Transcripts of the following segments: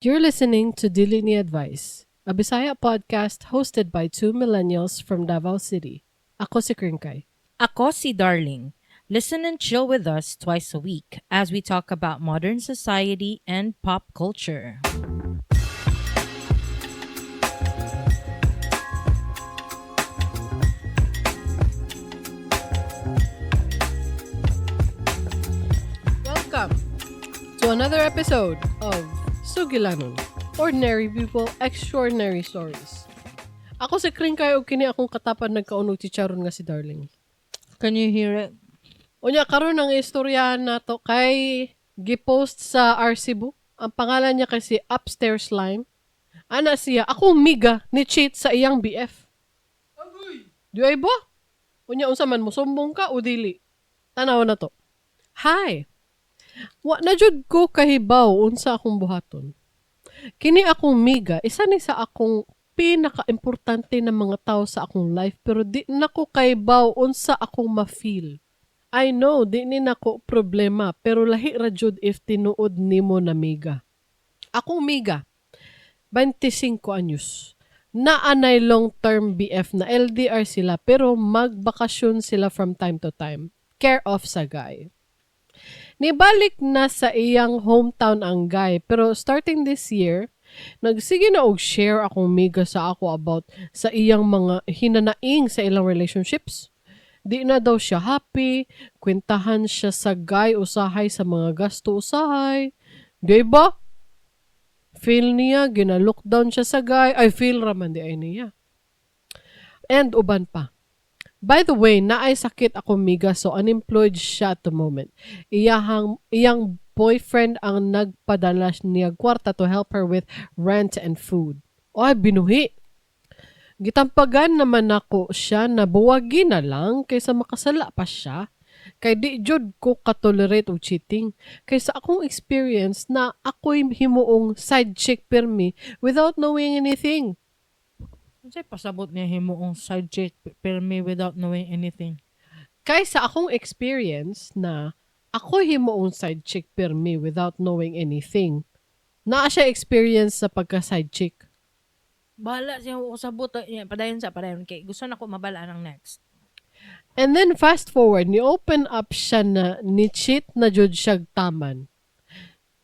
You're listening to Dili Ni Advice, a Bisaya podcast hosted by two millennials from Davao City. Ako si Kringkay. Ako si Darling. Listen and chill with us twice a week as we talk about modern society and pop culture. Welcome to another episode of Sugilanon, Ordinary People, Extraordinary Stories. Ako si Kringkay o kini akong katapan nagkaunog chicharon nga si Darling. Can you hear it? Unya karon ang istoryahan nato kay gipost sa RC book. Ang pangalan niya kasi Upstairs Line. Ana siya, akong Miga ni cheat sa iyang BF. Agoy! Di ay ba? Unya unsa man mo sumbong ka o dili? Tanaw na to. Hi. Wa na jud ko kahibaw unsa akong buhaton. Kini akong Miga, isa ni sa akong pinaka-importante na mga tao sa akong life pero di na ko kahibaw unsa akong ma-feel. I know, di ni nako problema, pero lahi ra jud if tinuod nimo na Miga. Akong Miga, 25 anyos. Naanay long-term BF na LDR sila, pero magbakasyon sila from time to time. Care of sa guy. Nibalik na sa iyang hometown ang guy, pero starting this year, nagsige na og share akong Miga sa ako about sa iyang mga hinanaing sa ilang relationships. Di na daw siya happy, kwentahan siya sa guy usahay sa mga gasto usahay. Di ba? Feel niya, gina-lockdown siya sa guy. Ay, feel raman di ay niya. And uban pa. By the way, naay sakit ako Miga so unemployed siya at the moment. Iyang boyfriend ang nagpadala niya kwarta to help her with rent and food. Ay, binuhi. Gitampagan naman ako siya na buwagi na lang kaysa makasala pa siya. Kay di jud ko katolerate og cheating. Kaysa akong experience na ako'y himuong side chick permi without knowing anything. Unsay pasabot niya himuong side chick permi without knowing anything? Kaysa akong experience na ako'y himuong side chick permi without knowing anything. Naa siya experience sa pagka-side chick. Bahala siya ko sabot. Padayon. Kay gusto na ko mabala ng next. And then fast forward, ni-open up siya na ni-cheat na jud siya taman.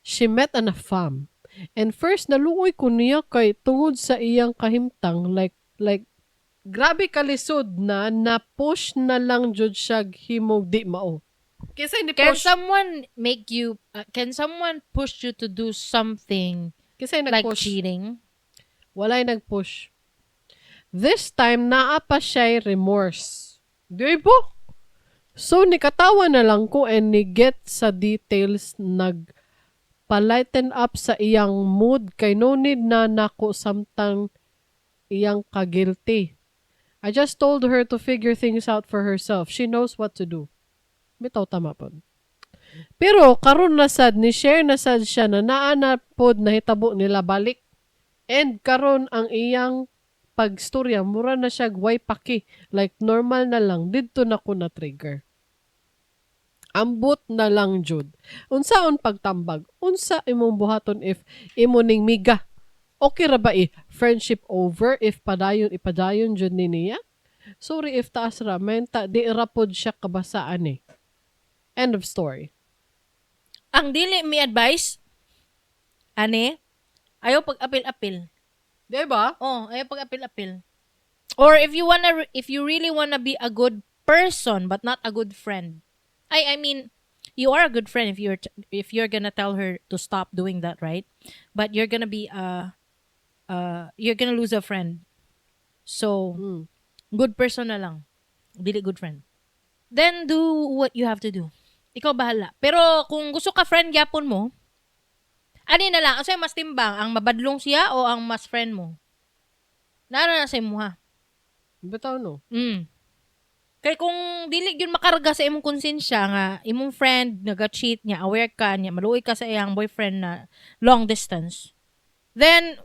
She met an afam. And first, naluoy ko niya kay tungod sa iyang kahimtang like grabe kalisod na push na lang jud siya himog di mao. Kasi ni Can push. can someone push you to do something Kasi like nag-push. cheating? Walay nag-push. This time, naa pa siya'y remorse. Di po? So, nikatawa na lang ko and ni-get sa details nag-palighten up sa iyang mood kay no need na nako samtang iyang ka-guilty. I just told her to figure things out for herself. She knows what to do. Bitaw tama po. Pero, karon na sad, ni-share na sad siya na naana pod na hitabo nila balik. And karon ang iyang pagstorya, mura na siya way paki. Like normal na lang, dito na ko na trigger. Ambot na lang jud. Unsaon pagtambag? Unsa imong buhaton if imo ning Miga? Okay ra ba friendship over if ipadayon jud ni niya? Sorry if taas ra, menta di ra pod siya kabasaan eh. End of story. Ang dili mi advice, ane, ayaw pag-apil-apil. Diba? Oh, ayaw pag-apil-apil. Or if you really wanna be a good person but not a good friend. I mean, you are a good friend if you're gonna tell her to stop doing that, right? But you're gonna be you're gonna lose a friend. So, good person na lang. Dili good friend. Then do what you have to do. Ikaw bahala. Pero kung gusto ka friend gyapon mo, ani na lang, asay mas timbang, ang mabadlong siya o ang mas friend mo? Nara na sa imo ha. Bitaw no? Kaya kung dili gyud makarga sa imong konsensya nga imong friend naga-cheat niya, aware ka niya, maluoy ka sa iyang boyfriend na long distance, then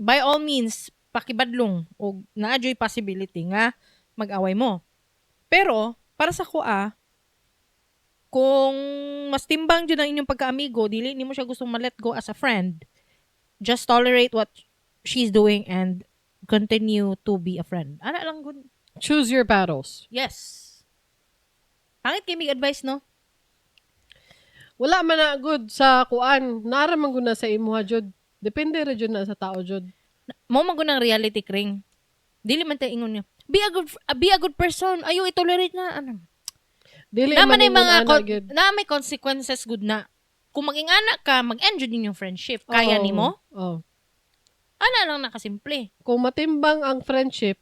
by all means pakibadlong o naadyoy possibility nga mag-away mo. Pero para sa kuha, kung mas timbang dyan ang inyong pagka-amigo, dili nimo siya gustong ma-let go as a friend, just tolerate what she's doing and continue to be a friend. Ana lang good. Choose your battles. Yes. Pangit kay mig advice, no? Wala man na good sa kuan. Naraman ko na sa imuha, Jod. Depende ra jud na sa tao, Jod. Mo man ng reality kring. Dili man tayo ingon niya. Be a good person. Ayo i-tolerate na ano. Dili Naman man ay mga gyud. na may consequences good na. Kung maging anak ka, mag-enjoy din yung friendship. Kaya nimo? Oh. Ana lang nakasimple. Kung matimbang ang friendship,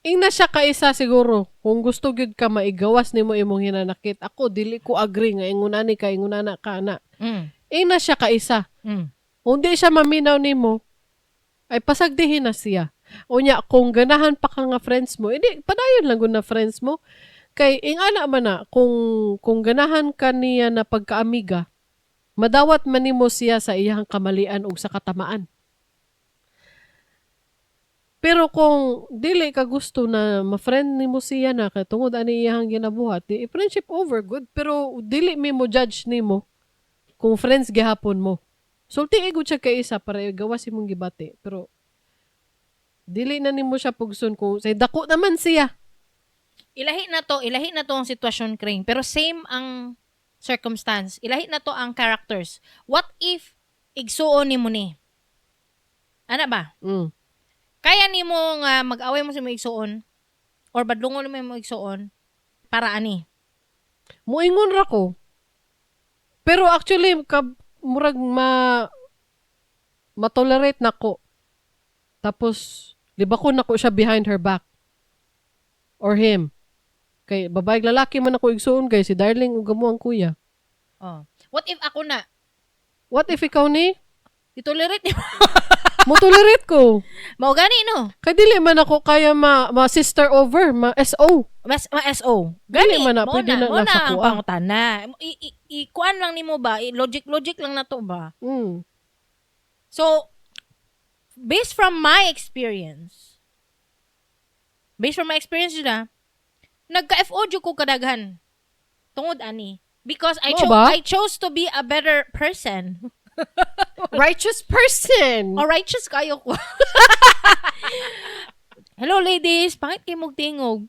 ing na siya kaisa siguro. Kung gusto gyud ka maigawas nimo imong hinanakit. Ako dili ko agree nga ingunani ka ingunana ka na. Ing na siya kaisa. Kung di siya maminaw nimo, ay pasagdihin na siya. O nya, kung ganahan pa ka nga friends mo, edi padayon lang gud na friends mo. Kay ing ana man na kung ganahan ka niya na pagka-amiga, madawat man nimo siya sa iyang kamalian ug sa katamaan. Pero kung dili ka gusto na ma-friend nimo siya na kay tungod ani iyang ginabuhat, di friendship over good pero dili mi mo judge nimo kung friends gihapon mo. Sulti igud siya kay isa para gawas imong gibati pero dili na nimo siya pugson kung say dako naman siya. Ilahi na to ang sitwasyon kring. Pero same ang circumstance. Ilahi na to ang characters. What if igsuon nimo ni? Ana ba? Kaya nimo nga mag-away mo sa mga igsuon or badlungon mo mga igsuon para ani? Muingon ra ko. Pero actually murag ma-tolerate nako. Tapos libako nako siya behind her back. Or him. Kay babae lalaki man ako igsuon kay si Darling ug gamo ang kuya. Oh. What if ako na? What if ikaw ni? Itolerate niyo. Mo tolerate ko. Mao gani no. Kay dili man ako kaya ma-sister over, ma-SO. Mas ma-SO. Dili Gani man na, pwede na lang sa ang kuha. pangutana. Kuan lang nimo ba? Logic lang na to ba? So, based from my experience, na, nagka-FO jud ko kadaghan. Tungod ani. Because I chose to be a better person. Righteous person. O righteous kayo ko. Hello ladies, pangit kay mong tingog.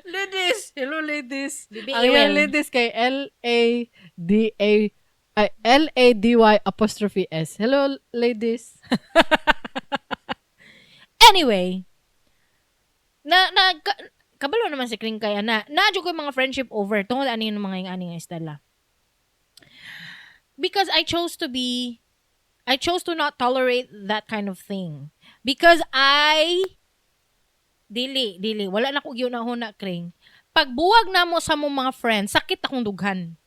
Ladies, hello ladies. Bibi Ang yung ladies kay LADY''S. Hello ladies. Anyway, kabalo naman si Kringkay na nadyo ko yung mga friendship over tungod ani yung mga aning estela. Because I chose to not tolerate that kind of thing. Because dili, wala na ko yun na huna, Kring. Pagbuwag na mo sa mong mga friends, sakit akong dughan.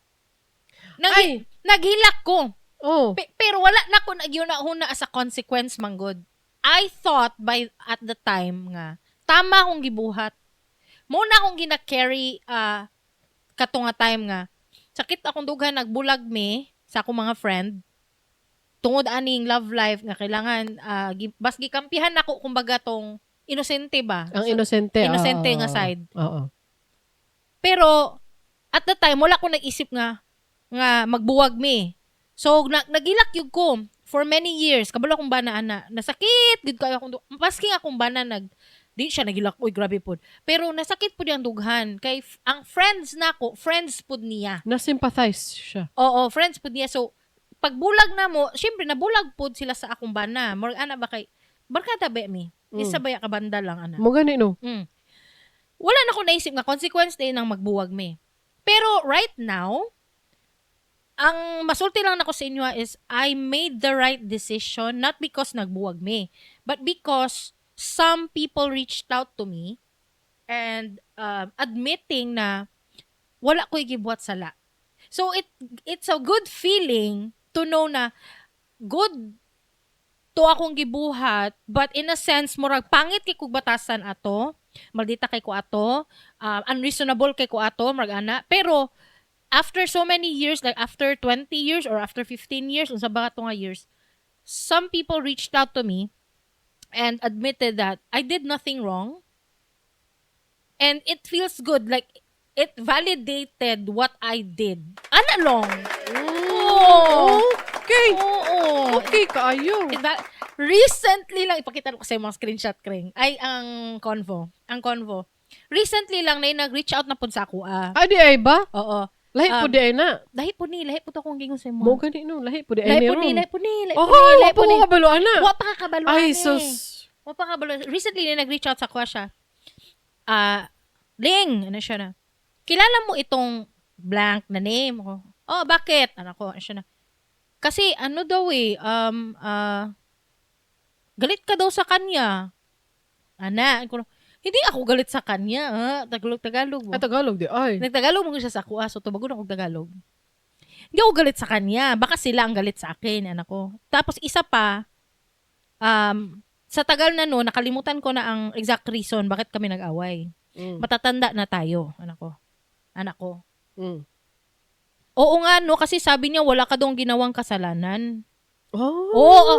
Naghilak ko. Oh. Pero wala na ko yun na huna as a consequence, manggod. I thought at the time nga, tama akong gibuhat. Muna akong gina-carry kato nga time nga, sakit akong dughan, nagbulag me, sa akong mga friend tungod aning love life nga kailangan bas gikampihan nako kumbaga tong inosente ba ang inosente nga side. Oo. Pero at the time wala ko nag-isip nga magbuwag me. So nagilak yug ko for many years kabalo akong bana ana nasakit gid kayo akong maski akong bana di siya nagilak oy grabe pod pero nasakit pud ang dughan kay ang friends nako friends pud niya na-sympathize siya. Oo, friends pud niya. So pagbulag na mo syempre nabulag pud sila sa akong bana more ana ba kay barkada ba mi isa baya ka banda lang ana mo gani no. Wala na ko naisip nga consequence din ng magbuwag me pero right now ang masulti lang nako sa inyo is I made the right decision not because nagbuwag me but because some people reached out to me and admitting na wala ko gibuhat sala. So it's a good feeling to know na good to akong gibuhat but in a sense murag pangit kay kog batasan ato, maldita kay ko ato, unreasonable kay ko ato murag ana pero after so many years like after 20 years or after 15 years unsa ba nga years some people reached out to me and admitted that I did nothing wrong. And it feels good. Like, it validated what I did. Ana long. Oh. okay. Oo. Okay, kaayo. Recently lang, ipakita ko sa mga screenshot, Kring. Ay, ang convo. Recently lang na nag-reach out na po sa ako. Di ay ba? Oo. Lahi po di ay na. Lahi po akong gingon sa Mo mo. gani no, lahi po di ay Lahi po meron. ni. Wa po ko kabaluan na. Wa pa kakabaluan Ay, eh. sus. Wa pa kabaluan. Recently na nag-reach out sa ako siya. Ling, ano siya na. Kilala mo itong blank na name ko? Oh, bakit? Ano ko, siya na. Kasi ano daw galit ka daw sa kanya. Hindi ako galit sa kanya, Tagalog mo. Tagalog di ay. Nagtagalog mo siya sa ako, so tubagon ako Tagalog. Hindi ako galit sa kanya, baka sila ang galit sa akin, anak ko. Tapos isa pa, sa tagal na no, nakalimutan ko na ang exact reason bakit kami nag-away. Matatanda na tayo, anak ko. Oo nga no, kasi sabi niya wala ka daw ginawang kasalanan. Oo.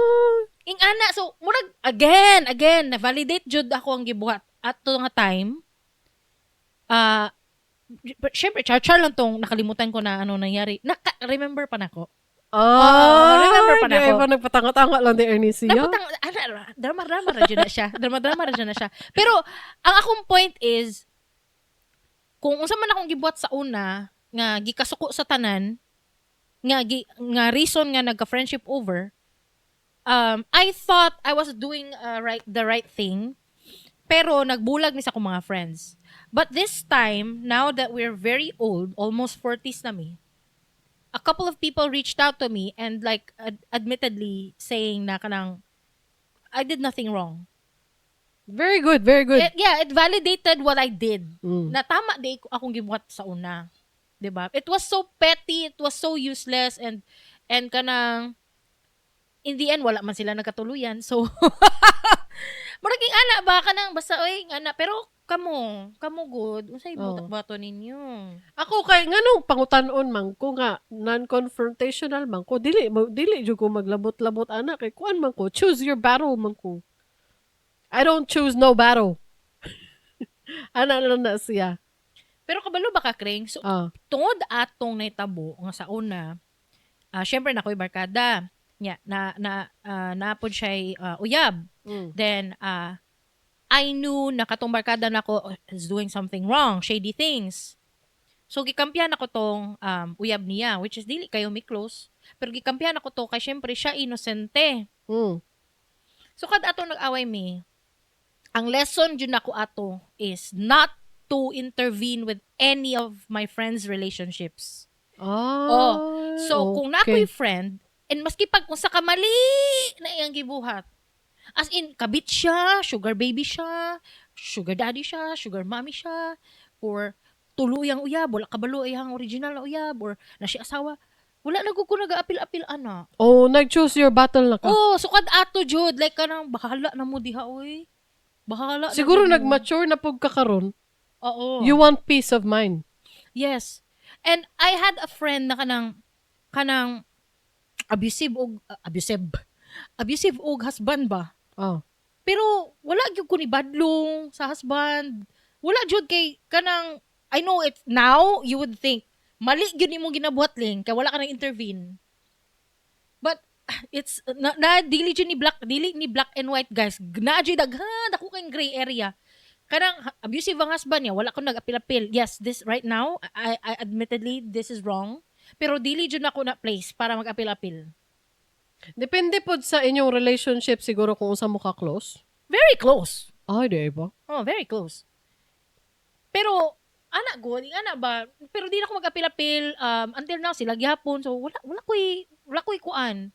Ana, so murag again, na-validate jud ako ang gibuhat at to nga time. Syempre, char lang tong nakalimutan ko na ano nangyari. Remember pa nako. Remember pa nako. Di ba nagpatanga-tanga lang di Ernest siya? Drama-drama ra dyan na siya. Pero, ang akong point is, kung unsa man akong gibuhat sa una, nga gikasuko sa tanan, nga reason nga nagka-friendship over, I thought I was doing the right thing, pero nagbulag ni sa akong mga friends. But this time, now that we're very old, almost 40s na mi, a couple of people reached out to me and like admittedly saying na kanang I did nothing wrong. Very good, very good. It validated what I did. Na tama di akong gibuhat sa una. 'Di ba? It was so petty, it was so useless and kanang in the end wala man sila nagkatuluyan. So muraging ana ba kanang basta oy ana pero kamo good unsay bato ninyo. Ako kay nganong pangutan-on man ko nga non-confrontational man ko dili jud ko maglabot-labot ana kay kuan man ko choose your battle man ko. I don't choose no battle. Ana lang na siya. Pero kabalo ba ka, Kring? So, tungod atong naitabo nga sa una, syempre na ko'y barkada. Napod siya'y uyab. Then, I knew na katong barkada na ko is doing something wrong, shady things. So, gikampihan ako tong uyab niya, which is dili kayo mi close. Pero gikampihan ako to kay syempre siya inosente. So, kada atong nag-away mi, ang lesson dyan ako ato is not to intervene with any of my friends' relationships. So, kung na ako'y friend, and maski pag kung sa kamali na iyang gibuhat, as in, kabit siya, sugar baby siya, sugar daddy siya, sugar mommy siya, or tuluyang uyab, wala kabalo iyang original na uyab, or na siya asawa, wala na ko nag-apil-apil, ana. Nag-choose your battle na ka. So kad ato, Jud, like kanang bahala na mo diha, oy. Bahala siguro na nag-mature na pug ka karon. Oo. You want peace of mind. Yes. And I had a friend na kanang abusive og husband ba? Pero wala gyud ko ni badlong sa husband. Wala gyud kay kanang I know it now you would think mali gyud nimo ginabuhat ling kay wala ka nang intervene. But it's dili ni black and white, guys. Na gyud daghan ako kay gray area. Kanang abusive ang husband niya, wala ko nag-apil-apil. Yes, this right now, I admittedly, this is wrong. Pero dili dyan ako na place para mag-apil-apil. Depende po sa inyong relationship siguro kung unsa mo ka close. Very close. Di ba? Very close. Pero, ana ba? Pero di na ako mag-apil-apil. Until now, sila gihapon. So, wala ko'y kuan.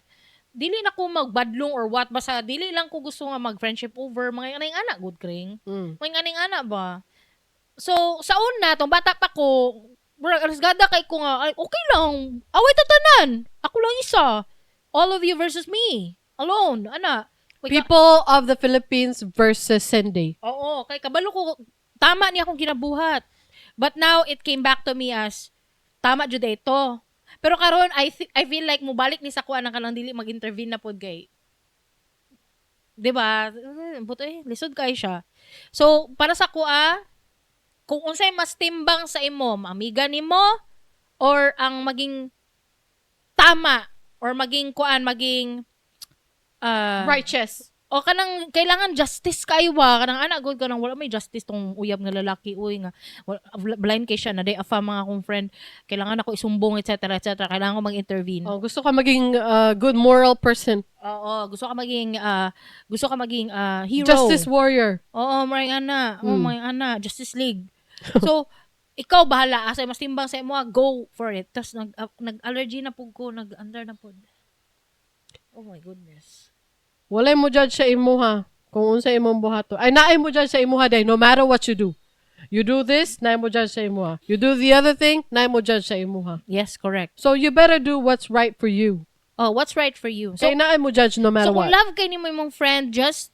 Dili na ko magbadlong or what, basta dili lang ko gusto nga mag-friendship over, mga aning-ana, good Kring. Mga aning-ana ba? So, sa una, tong bata pa ko, alasgada kay ko nga, ay, okay lang, away tatanan, ako lang isa. All of you versus me, alone, ana. People of the Philippines versus Sunday. Oo, kay kabalo ko, tama niya akong ginabuhat. But now, it came back to me as, tama jud ito. Pero karon I feel like mubalik ni sa kuan ang kanang dili mag-intervene na pod kay. 'Di ba? Buto lisod kay siya. So para sa kuha, kung unsay mas timbang sa imo, amiga nimo or ang maging tama or maging Righteous. o kanang kailangan justice kayo ba kanang ana good kanang wala may justice tong uyab nga lalaki uy nga blind kay siya na day afa mga akong friend kailangan ako isumbong etc. Kailangan ko mag-intervene. Oh, gusto ka maging good moral person. Oo, gusto ka maging hero. Justice warrior. Oo, maring ana, Justice League. So, ikaw bahala asa mas timbang sa imo, go for it. Tas nag-allergy na pud ko, nag-under na pud. Oh my goodness. Walay mo judge sa imuha kung unsa imong buhato. Ay naay mo judge sa imuha day no matter what you do. You do this, naay mo judge sa imuha. You do the other thing, naay mo judge sa imuha. Yes, correct. So you better do what's right for you. Oh, what's right for you? So naay mo judge no matter so what. kung love kay nimo imong friend, just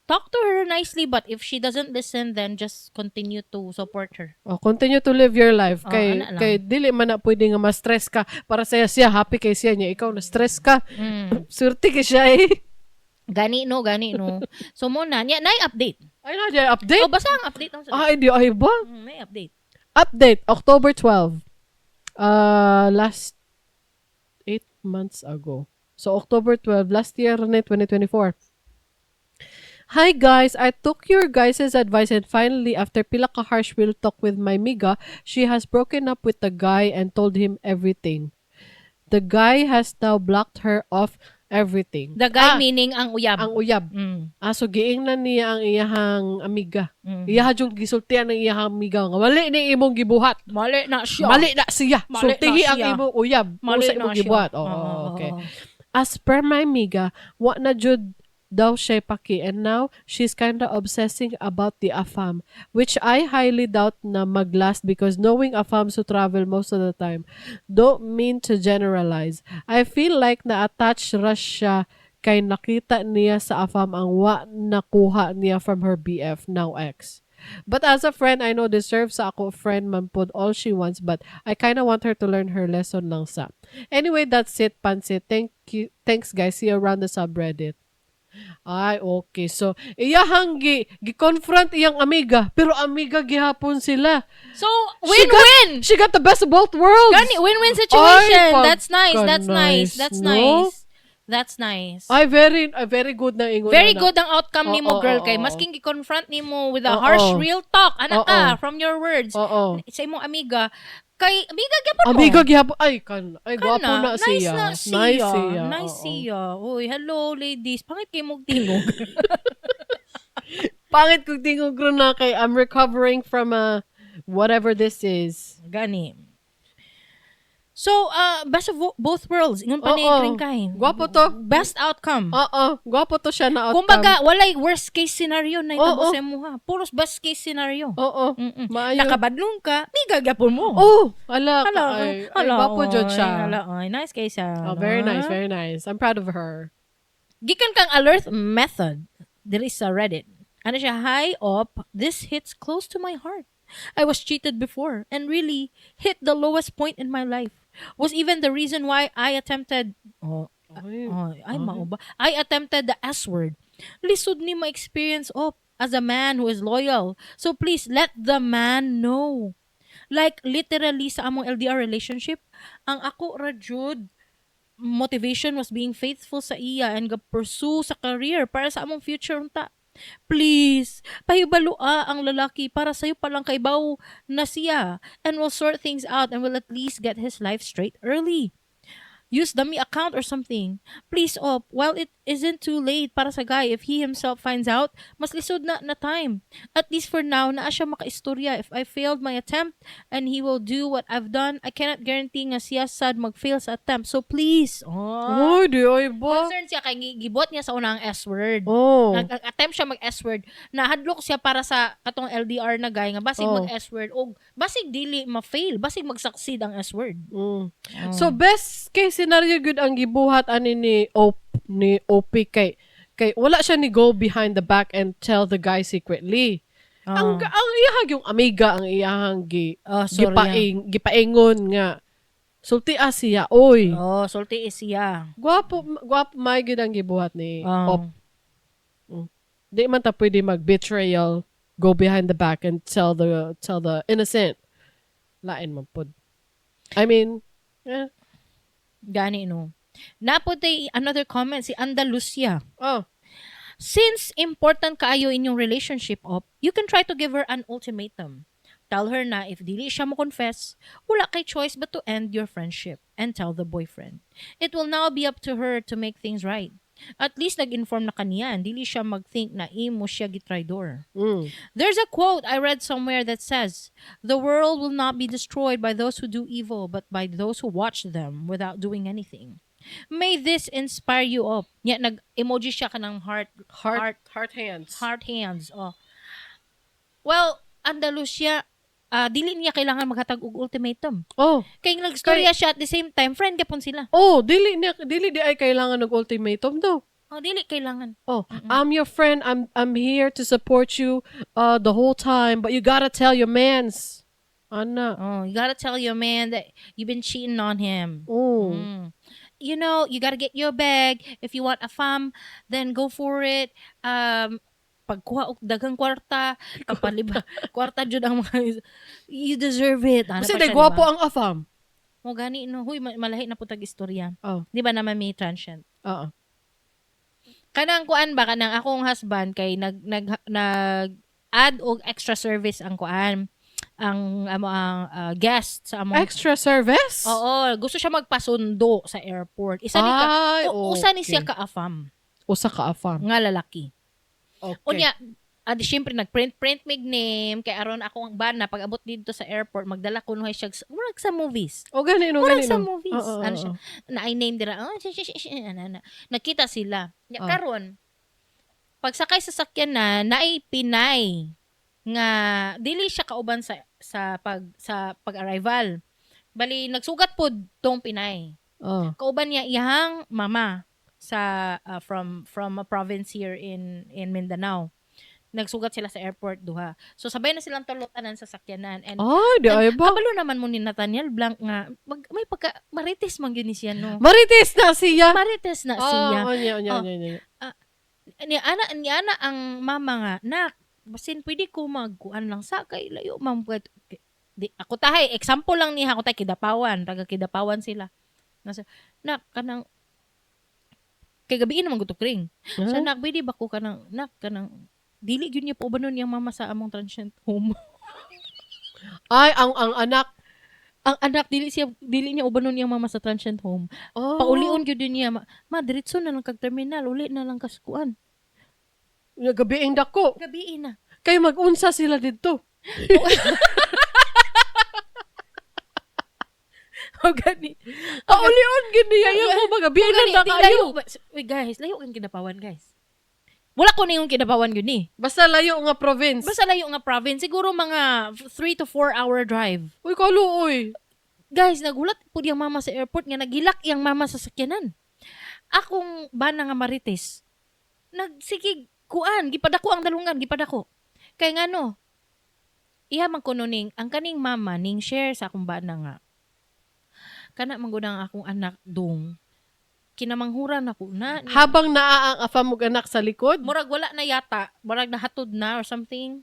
talk to her nicely, but if she doesn't listen, then just continue to support her. Oh, continue to live your life. Kay ana lang. kay dili man na pwede nga ma-stress ka para siya happy kay siya niya. Ikaw na stress ka. Surti kay siya eh. Gani no. So muna, nay update. Ay na diya update. Oh, basta ang update ang Ay di ay ba? may update. Update October 12. Last 8 months ago. So October 12 last year na 2024. Hi guys, I took your guys' advice and finally after pila ka harsh will talk with my Miga, she has broken up with the guy and told him everything. The guy has now blocked her off everything. The guy meaning ang uyab. Ang uyab. So giingnan niya ang iyahang amiga. Iyaha jung gisultian ng iyahang amiga nga mali ni imong gibuhat. Mali na siya. Mali na siya. Mali Sultihi na ang siya. imong uyab. Mali Sa na imong siya. gibuhat. Okay. As per my Miga, wa na jud daw siya paki and now she's kinda obsessing about the afam, which I highly doubt na maglast because knowing afams who travel most of the time. Don't mean to generalize. I feel like na-attach rush siya kay nakita niya sa afam ang wa nakuha niya from her BF, now ex. But as a friend, I know deserves sa ako friend man pud all she wants, but I kinda want her to learn her lesson lang sa. Anyway, that's it, Pansit. Thanks guys. See you around the subreddit. Ay, okay. So, iyahang gi-confront iyang amiga, pero amiga gihapon sila. So, win-win! She got the best of both worlds. Gani, win-win situation. Ay, That's nice. no? That's nice. Ay, very good na ingon. Very good ang outcome nimo, girl, kay masking gi-confront nimo with a harsh real talk, anak ka, from your words. Sa imong amiga, kay amiga gyapon mo. Amiga gyapon. Ay gwapo na siya. Nice siya. Uy, hello ladies. Pangit kay mong tingog. Pangit kong tingog ron na kay I'm recovering from whatever this is. Gani. So, best of both worlds. Ingon pa ni Kringkay. Gwapo to. Best outcome. Gwapo to siya na outcome. Kumbaga, walay worst case scenario na itabo sa mo ha. Puros best case scenario. Maayo. Nakabadlong ka, di gagapon mo. Ala. Ay, gwapo jud siya. Nice case siya. Very nice, very nice. I'm proud of her. Gikan kang alert method. Dili sa Reddit. Ano siya, hi, op, this hits close to my heart. I was cheated before and really hit the lowest point in my life. Was even the reason why I attempted I attempted the S word. Lisod ni ma-experience as a man who is loyal. So please let the man know. Like literally sa among LDR relationship, ang ako ra jud motivation was being faithful sa iya and pursue sa career para sa among future unta. Please, pahibalua ang lalaki para sa'yo palang kaibaw na siya and will sort things out and will at least get his life straight early. Use dummy account or something. Please, op, while it isn't too late para sa guy, if he himself finds out, mas lisod na time. At least for now, naa siya makaistorya. If I failed my attempt and he will do what I've done, I cannot guarantee nga siya sad mag-fail sa attempt. So please, di ay ba? concern siya kay gibot niya sa unang S-word. Nag-attempt siya mag-S-word. Nahadlok siya para sa katong LDR na guy nga basig mag-S-word o basig dili ma-fail, basig mag-succeed ang S-word. So best case scenario good ang gibuhat ani ni OP kay wala siya ni go behind the back and tell the guy secretly. Ang iyahang yung amiga ang iyahang gipaingon nga sulti siya oy. Sulti siya. Gwapo may gid ang gibuhat ni OP. Di man ta pwede mag-betrayal, go behind the back and tell the innocent. Lain man pod. I mean, Gani, no. Naputay another comment, si Andalusia. Oh. Since important kaayo inyong relationship op, you can try to give her an ultimatum. Tell her na if dili siya mo confess, wala kay choice but to end your friendship and tell the boyfriend. It will now be up to her to make things right. At least nag-inform na kaniya, dili siya mag-think na imo siya gitraidor. There's a quote I read somewhere that says, "The world will not be destroyed by those who do evil, but by those who watch them without doing anything." May this inspire you up. Nya nag-emoji siya ka ng heart hands. heart hands. Oh. Well, Andalusia, dili niya kailangan maghatag og ultimatum. Oh. Kay nagstorya siya at the same time, friend gapon sila. Oh, dili di ay kailangan ng ultimatum daw. Oh, dili kailangan. Oh, I'm your friend. I'm here to support you the whole time, but you gotta tell your mans. Ana. Oh, you gotta tell your man that you've been cheating on him. Oh. You know, you gotta get your bag. If you want a fam, then go for it. Pagkuha og daghang kwarta, kapaliba, kwarta jud ang mga, you deserve it. Kasi gwapo ang afam. Mo gani no, huy malahi na putag istorya. Oh. Di ba naman may transient? Oo. Kanang kuan ba kanang akong husband kay nag add og extra service ang kuan ang guest sa among Extra service? Oo, gusto siya magpasundo sa airport. Isa ni usa ni siya ka-afam. Usa ka afam. Nga lalaki. Okay. Unya, syempre nagprint mig name kay aron ako ang bana pag abot dito sa airport magdala ko nuhay siya murag sa movies. O gani no. Sa movies. Ano siya? Na I name dira. Nakita sila. Karon pag sakay sa sakyanan naay Pinay nga dili siya kauban sa pag-arrival. Bali nagsugat pod tong Pinay. Kauban niya iyang mama sa from a province here in Mindanao. Nagsugat sila sa airport duha. So sabay na silang tulutanan sa sakyanan and di ay ba? kabalo naman mo ni Nathaniel Blanc nga may pagka marites man gyud ni siya no. Marites na siya. Nya ana ang mama nga, nak, basin pwede ko magkuan lang sa kay layo man di ako tahay example lang niya ako tay Kidapawan, taga Kidapawan sila. Nasa nak kanang kay gabi naman gutok ring. So nak pwede ba ko kanang nak kanang dili gyud niya po ba nun yung mama sa among transient home. Ay ang anak dili niya ubanon yung mama sa transient home. Paulion gyud niya ma diretso na lang kag terminal uli na lang kaskuan. Gabi ang dako. Gabi na. Kay mag-unsa sila dito. O gani. Paulion gyud niya yung gabi na kayo. Wait guys, layo kang Kidapawan guys. Wala ko na yung Kidapawan yun eh. Basta layo nga province. Siguro mga 3 to 4 hour drive. Uy, kaluoy. Guys, nagulat po yung mama sa airport nga nagilak yung mama sa sakyanan. Akong bana nga marites. Nagsikig kuan, gipadako ang dalungan, gipadako. Kay nga no, ihamang ko ning, ang kaning mama ning share sa akong bana nga. Kana mangguna akong anak dong. Kinamanghuran ako na. Habang naa ang afam mo anak sa likod? Murag wala na yata. Murag nahatod na or something.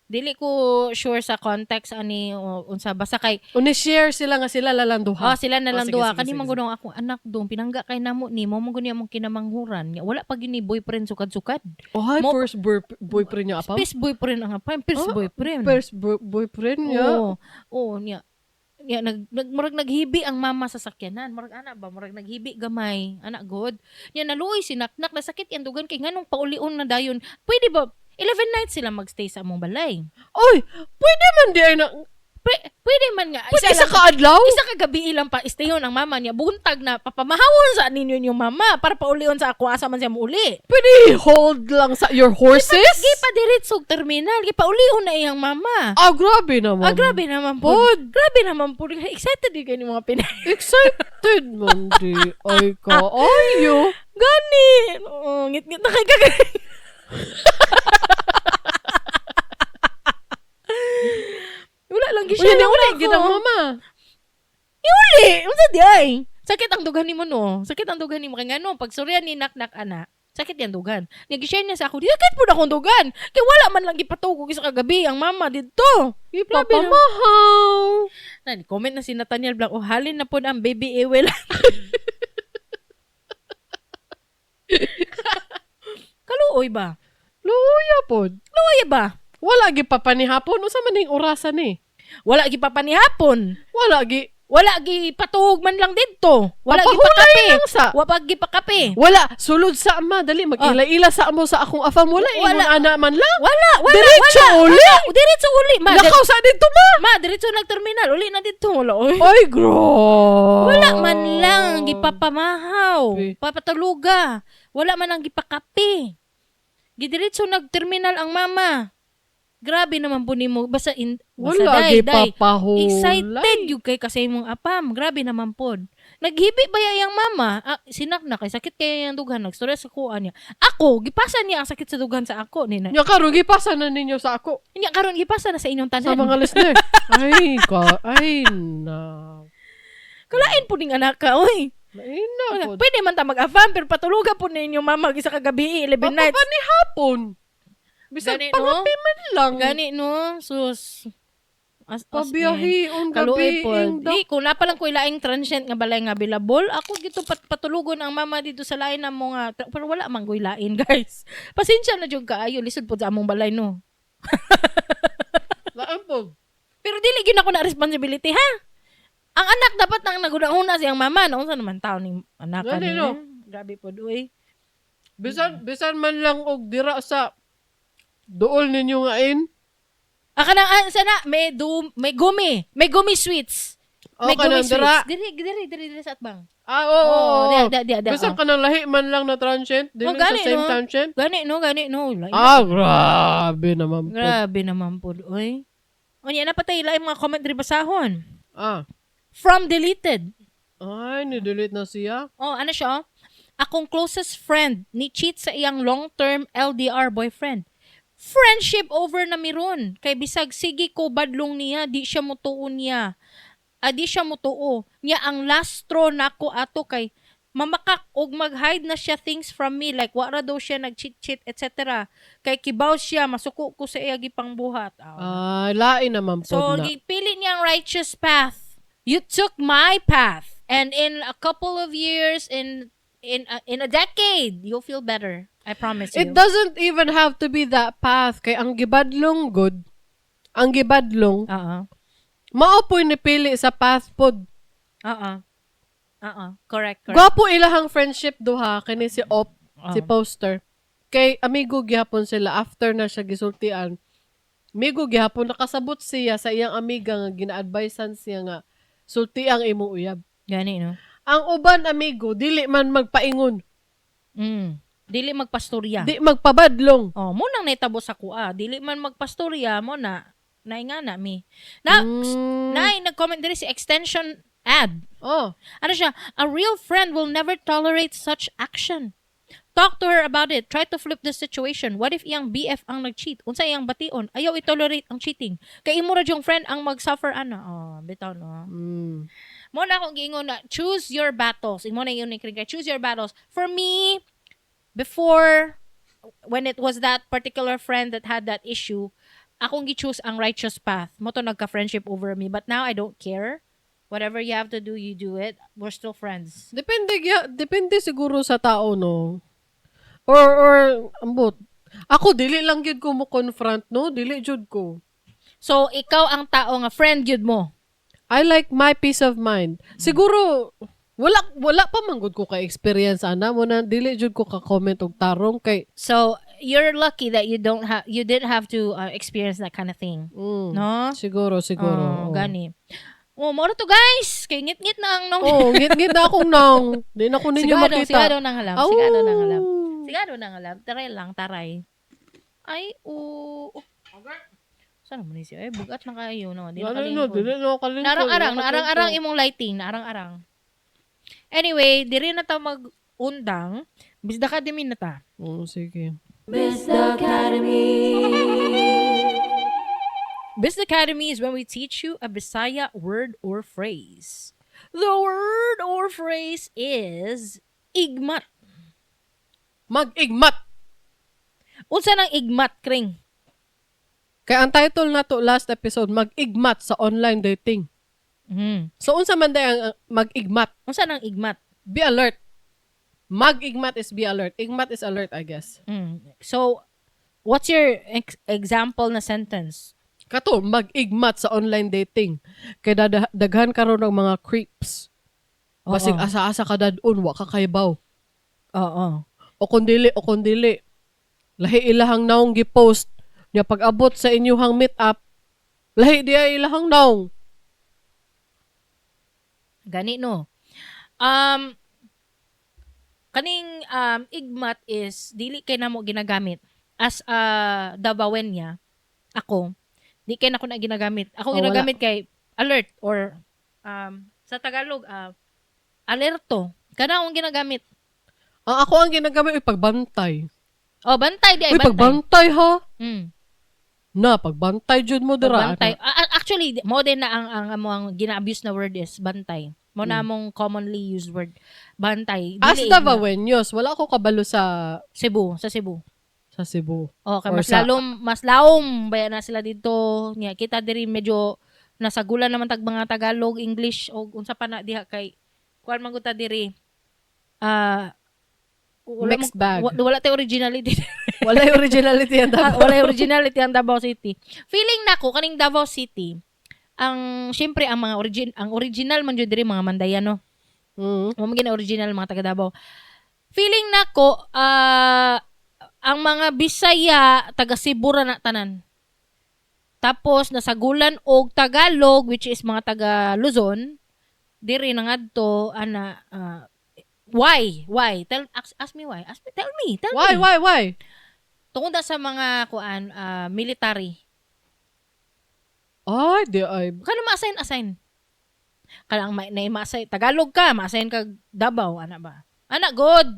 Dili ko sure sa context ani unsa basta kay uni-share sila nga sila lalanduha. Sila nalanduha. Kani manggudong akong anak dong pinangga kay namo ni mo mangguni among kinamanghuran. Wala pa gyud ni boyfriend sukad-sukad. First boyfriend niya apam? First boyfriend ang apam. First boyfriend. First boyfriend niya? Oo niya. Ya murag naghibi ang mama sa sakyanan. Murag naghibi gamay. Anak god. Nya naluoy si naknak na sakit yan dugan kay nganong paulion na dayon. Pwede ba 11 nights sila magstay sa among balay? Oy, pwede man di ay na pwede man nga. Isa ka adlaw? Isa ka gabi ilang pa istayon ang mama niya. Buntag na papamahawon sa ninyo yung mama para paulion sa ako asa man siya muuli. Pwede hold lang sa your horses? Gipa diretsog terminal. Gipaulion na iyang mama. Grabe naman. Grabe naman po. Grabe naman po. Excited din kayo ni mga Pinay. Excited man di. Ay ka. Ayo. Gani. Ngit-ngit na kay kagay. Wala lang gisya na uli gid ang mama. Iuli, unsa di ay? Sakit ang dugan nimo no. Sakit ang dugan nimo kay ngano pag surya ni naknak ana. Sakit yan dugan. Nag-share niya sa ako. Sakit po na akong dugan. Kaya wala man lang gipatugog sa kagabi ang mama dito. Ipapamahaw. Comment na si Nathaniel Blanc, halin na po ang baby Ewel. Kaluoy ba? Luya po. Luoy ba? Wala gi papanihapon. Usa man ning orasan ni? Wala gi papanihapon. Wala gi. Wala gi patuhog man lang dito. Wala gi Papahulay pakape. lang sa. Wala gi pakape. Wala. Sulod sa ama. Dali. Mag-ila-ila sa amo sa akong afam. Wala. Ingon ana man lang. Wala. Diretso uli. Diretso uli. Ma, Lakaw sa dito ma. Ma, diretso nag-terminal. Uli na dito. Wala. Oy. Ay, grabe. Wala man lang gipapamahaw. Okay. Papatuluga. Wala man ang gipakape. Gidiretso nag-terminal ang mama. Grabe naman po nimo. Basta Wala gi papahulay. excited yung kay kasi mong apam. Grabe naman po. Naghibi ba yung mama? Sinak na kay sakit kaya yung dughan. Nagstorya sa kuan niya. Ako, gipasa niya ang sakit sa dughan sa ako. Nina. Nya karon gipasa na ninyo sa ako. Hindi, karon gipasa na sa inyong tanan. Sa mga listener. Ay na. Kalain po ning anak ka, oy. Laina po. Pwede man ta mag-afam, pero patuluga po ninyo mama isa kagabi, 11 nights. Papa ni hapon. Bisag Gani, no? pangapi man lang. Gani, no? Sus. Pabiyahion Kaluoy gabi. po. Di, kung na palang ko ilaing transient nga balay nga available, ako gito patulugon ang mama dito sa lain na mo nga. Pero wala man ko ilain, guys. Pasensya na dyan kaayo. Lisod po sa among balay, no? Laan po. Pero dili gyud ako na responsibility, ha? Ang anak dapat nang naguna-una siyang mama. Naunsa naman tao ning anak Gani, kanina. no? Grabe po, uy. Bisan man lang og dira sa dool ninyo ngain. Kana sana may gummy sweets. May gummy sweets. Diri sa atbang. Oo. Dia. Bisan ka nang lahi man lang na transient. Dili sa same transient. Gani no. Grabe naman po. Grabe naman po, oy. Unya na patay lain mga comment diri basahon. From deleted. Ay, ni-delete na siya. Ano siya? Akong closest friend ni cheat sa iyang long-term LDR boyfriend. Friendship over na miron. Kay bisag sige ko badlong niya, di siya mutuo niya. Di siya mutuo. Niya ang last straw nako ato kay mamakak og mag-hide na siya things from me like wala daw siya nag-cheat etc. Kay kibaw siya masuko ko sa iya gipang buhat. Lain naman po So na. gipili niya ang righteous path. You took my path and in a couple of years in a decade you'll feel better. I promise you. It doesn't even have to be that path. Kay ang gibadlong good, ang gibadlong, maopoy ni pili sa path pod. Correct. Gwapo ilahang friendship duha, kani si Op, si Poster. Kay amigo gihapon sila after na siya gisultian. Amigo gihapon nakasabot siya sa iyang amiga nga gina-advisean siya nga sultiang imong uyab. Gani, no? Ang uban amigo, dili man magpaingon. Dili magpastorya. Di magpabadlong. Mo nang naitabo sa kuha. Dili man magpastorya mo na naingana mi. Nag-comment diri si extension ad. Ano siya? A real friend will never tolerate such action. Talk to her about it. Try to flip the situation. What if iyang BF ang nag-cheat? Unsa iyang bation? Ayaw i-tolerate ang cheating. Kay imo ra yung friend ang mag-suffer bitaw no. Mo na akong giingon na choose your battles. Imo na yun ni Kringkay. Choose your battles. For me, before, when it was that particular friend that had that issue, akong gi-choose ang righteous path. Mo to nagka-friendship over me. But now, I don't care. Whatever you have to do, you do it. We're still friends. Depende siguro sa tao, no? Or ambot. Ako, dili lang yun ko mo confront, no? Dili jud ko. So, ikaw ang tao nga friend yun mo. I like my peace of mind. Siguro, wala pa manggod ko ka-experience, ana mo na, dili jud ko ka-comment og tarong kay. So, you're lucky that you didn't have to experience that kind of thing. No? Siguro. Gani. Mo to guys. Kay ngit-ngit na ang nong. Ngit-ngit na akong nang. Di na ko ninyo makita. Sigado nang halam. Sigado nang halam. Taray. Ay, Saan mo ni siya? Bugat na kayo, no? Di na kalingkod. Naarang-arang imong lighting. Naarang-arang. Anyway, diri na ta mag-undang. Bisda Academy na ta. Sige. Bisda Academy is when we teach you a Bisaya word or phrase. The word or phrase is igmat. Mag-igmat. Unsa nang igmat, Kring? Kaya ang title na to last episode, mag-igmat sa online dating. So unsa man day ang mag-igmat? Unsa nang igmat? Be alert. Mag-igmat is be alert. Igmat is alert, I guess. So, what's your example na sentence? Kato, mag-igmat sa online dating. Kaya daghan karon ng mga creeps. Basig asa-asa ka dadun, wa ka kaybaw. Oo. O kundili. Lahi ilahang naong gipost. Nya pag-abot sa inyuhang meet up, lahi diya ilahang naong. Gani no. Kaning igmat is dili kay namo ginagamit as a Davaoenya. Ako di kay nako na ginagamit. Ako ginagamit kay alert or sa Tagalog alerto. Kana akong ginagamit. Ako ang ginagamit ay pagbantay. Bantay di ay bantay. Pagbantay ha. Na pagbantay jud mo dira. Bantay. Actually mo din na ang gina-abuse na word is bantay. Mo na mong commonly used word. Bantay. As Davaoenos, wala ako kabalo sa Cebu. Sa Cebu. Okay, mas laom baya na sila dito. Nya kita diri medyo nasagulan naman tag mga Tagalog, English o unsa pa na diha kay kuan man gud ta diri. Mixed bag. Wala tay originality. Wala originality ang Davao. Wala originality ang Davao City. Feeling nako kaning Davao City ang syempre ang mga original man jud diri mga Mandayano. Mo magina original mga taga Davao. Feeling nako ang mga Bisaya taga Cebu ra na tanan. Tapos nasagulan og Tagalog which is mga taga Luzon diri na ngadto ana why? Ask me why. Tell me. Why? Tungod sa mga kuan military. Ay, di ay. Kano ma-assign? Kanang ma-assign Tagalog ka, ma-assign ka Davao, ana ba? Ana good.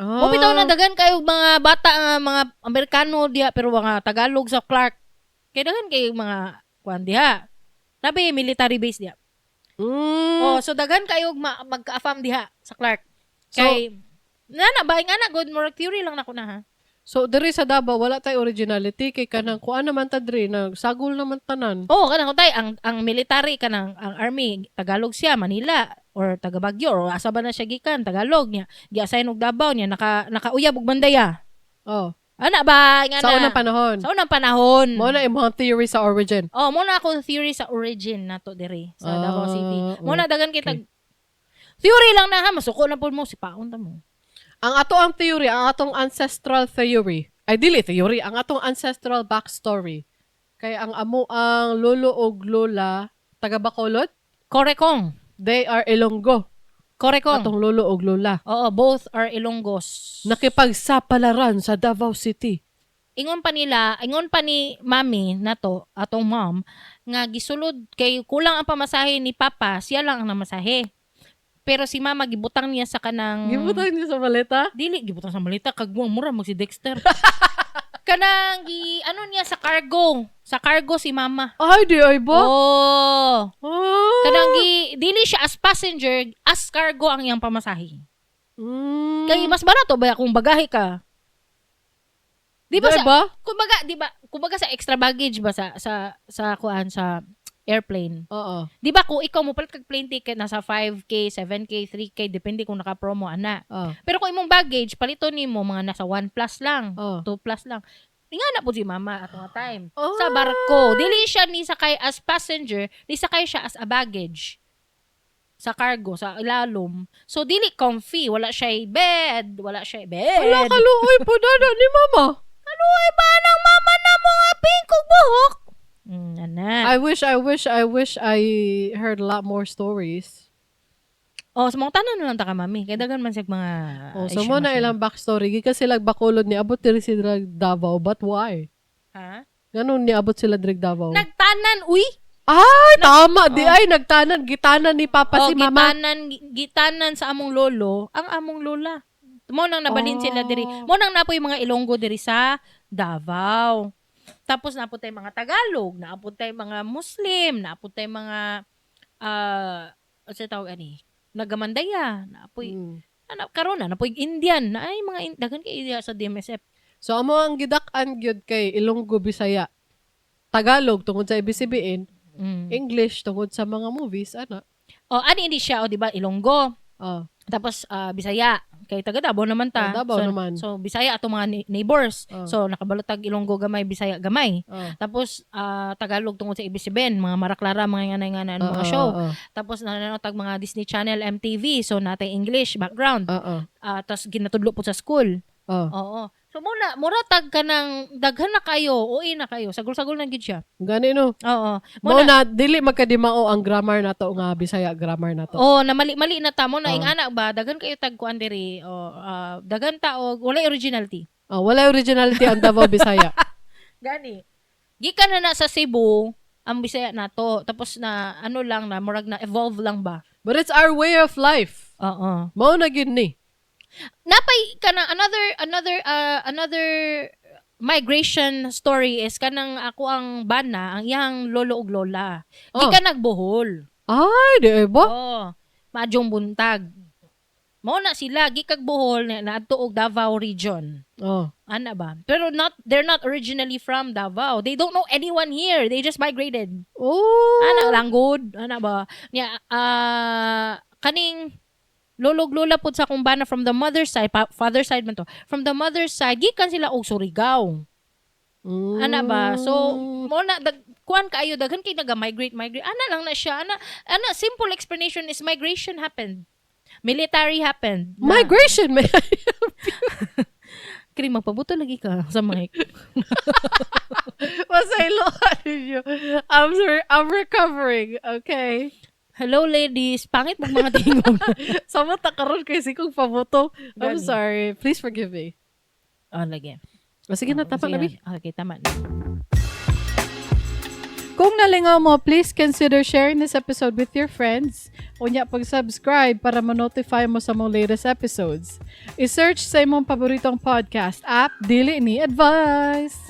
Mo bitaw na dagan kayo mga bata mga Amerikano diha pero mga Tagalog sa Clark. Kay dagan kayo mga kuan diha. Sabi military base diha. So dagan kayo magka-affam diha sa Clark. Kay nana ba nga na good more theory lang nako na ha. So diri sa Davao wala tay originality kay kanang kuan naman ta diri nagsagol naman tanan. Kanang tay ang military kanang ang army Tagalog siya Manila or taga Baguio or asa ba na siya gikan Tagalog niya. Gi-assign og Davao niya naka-uyab og bandaya. Ana ba nga na sa unang panahon. Mo na imong theory sa origin. Mo na ako theory sa origin nato diri sa Davao City. Mo na dagan kita theory lang na ha masuko na pud mo si paon ta mo. Ang theory, ang atong ancestral theory. Ay dili theory, ang atong ancestral backstory. Kay ang lolo og lola taga Bacolod, Korekong. They are Ilonggo. Korekong. Atong lolo og lola. Oo, both are Ilonggos. Nakipagsapalaran sa Davao City. Ingon pa ni mami nato, atong mom, nga gisulod kay kulang ang pamasahe ni papa, siya lang ang namasahe. Pero si mama gibutang niya sa kanang Gibutang niya sa maleta? Dili gibutang sa maleta kagwang mura mag si Dexter. Kanang niya sa cargo. Sa cargo si mama. Ay di ay ba? Kanang dili siya as passenger, as cargo ang iyang pamasahe. Kay mas barato ba kung bagahe ka? Di ba kumbaga sa extra baggage ba sa kuan sa airplane. Oo. Di ba kung ikaw mo palit kag plane ticket nasa 5K, 7K, 3K depende kung naka-promo ana. Pero kung imong baggage palito nimo mga nasa 1 plus lang, 2 plus lang. Nga na po si mama at nga time. Sa barko, dili siya ni sakay as passenger, ni sakay siya as a baggage. Sa cargo, sa ilalom. So dili comfy, wala siya bed. Wala, kaluoy po dada ni mama. Kaluoy ba ng mama na mga pingkog buhok? I wish I heard a lot more stories. Sa mga tanan na lang ta ka mami. Kaya dagan man siya mga so mo na ilang backstory. Gikas sila Bacolod ni abot diri sila Davao. But why? Ha? Ganun ni abot sila diri Davao. Nagtanan, uy! Ay, tama. Di ay, nagtanan. Gitanan ni Papa si Mama. Gitanan sa among lolo, ang among lola. Mo nang nabalin sila diri. Mo nang napoy mga Ilonggo diri sa Davao. Tapos naapod tayo mga Tagalog, naapod tayo mga Muslim, naapod tayo mga sa tawag ani, nagamandaya, naapoy karon na napoy Indian, na ay mga dagan kay India sa DMSF. So amo ang gidak-an gyud kay Ilonggo Bisaya. Tagalog tungod sa ibig sabihin, English tungod sa mga movies, ana. Ani hindi siya, di ba, Ilonggo. Oh. Tapos, Bisaya. Kay taga Davao naman ta. Davao naman. So, Bisaya atong mga neighbors. Oh. So, nakabalotag Ilonggo gamay, Bisaya gamay. Oh. Tapos, Tagalog tungkol sa ABS-CBN, mga Maraklara, mga nga mga show. Tapos, nananotag mga Disney Channel, MTV. So, natay English background. Tapos, ginatudlo po sa school. Oo. So, mura tag ka ng daghan na kayo, uwi na kayo. Sagol-sagol na gid siya. Gani no. Oo. Muna dili magkadimao ang grammar nato nga Bisaya grammar nato. Na mali na ta mo na ing anak ba daghan kayo tag kuan diri daghan ta og wala originality. Wala originality ang Davao Bisaya. Gani. Gikan na sa Cebu ang Bisaya nato tapos na ano lang na murag na evolve lang ba. But it's our way of life. Mao na gid ni. Napay kana another migration story is kanang ako ang bana ang iyang lolo ug lola. Gikan nagbohol. Ay, di ba? Maadjong buntag. Mao na sila gikag Bohol na adto og Davao region. Ana ba? Pero they're not originally from Davao. They don't know anyone here. They just migrated. Ana lang good. Ana ba? Nya kaning lolog-lola pud sa akong bana from the mother side, father side man to. From the mother side, gikan sila og Surigao. Ana ba? So, mo na kuan kaayo daghan kay naga-migrate. Ana lang na siya. Ana simple explanation is migration happened. Military happened. Migration, may Kiri magpabuto lagi ka sa mic. Pasaylo ninyo. I'm recovering, okay? Hello ladies, pangit mo mga tingog. Sama ta karon kay sikong pabuto. I'm sorry. Please forgive me. Lagi. Sige na, tapat na bi. Okay, tama na. Kung nalingaw mo, please consider sharing this episode with your friends. Unya pag-subscribe para ma-notify mo sa mga latest episodes. I-search sa imong paboritong podcast app, Dili Ni Advice.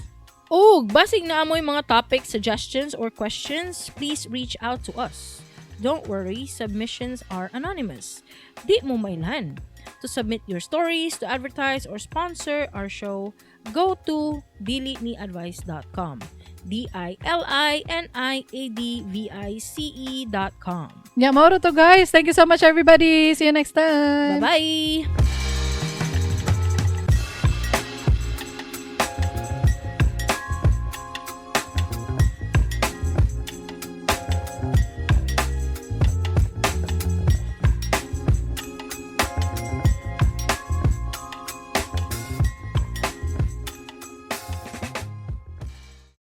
Basig na amoy mga topic suggestions or questions, please reach out to us. Don't worry, submissions are anonymous. Di mo mailan. To submit your stories, to advertise, or sponsor our show, go to diliniadvice.com. DILINIADVICE.com. Moro to guys. Thank you so much everybody. See you next time. Bye-bye!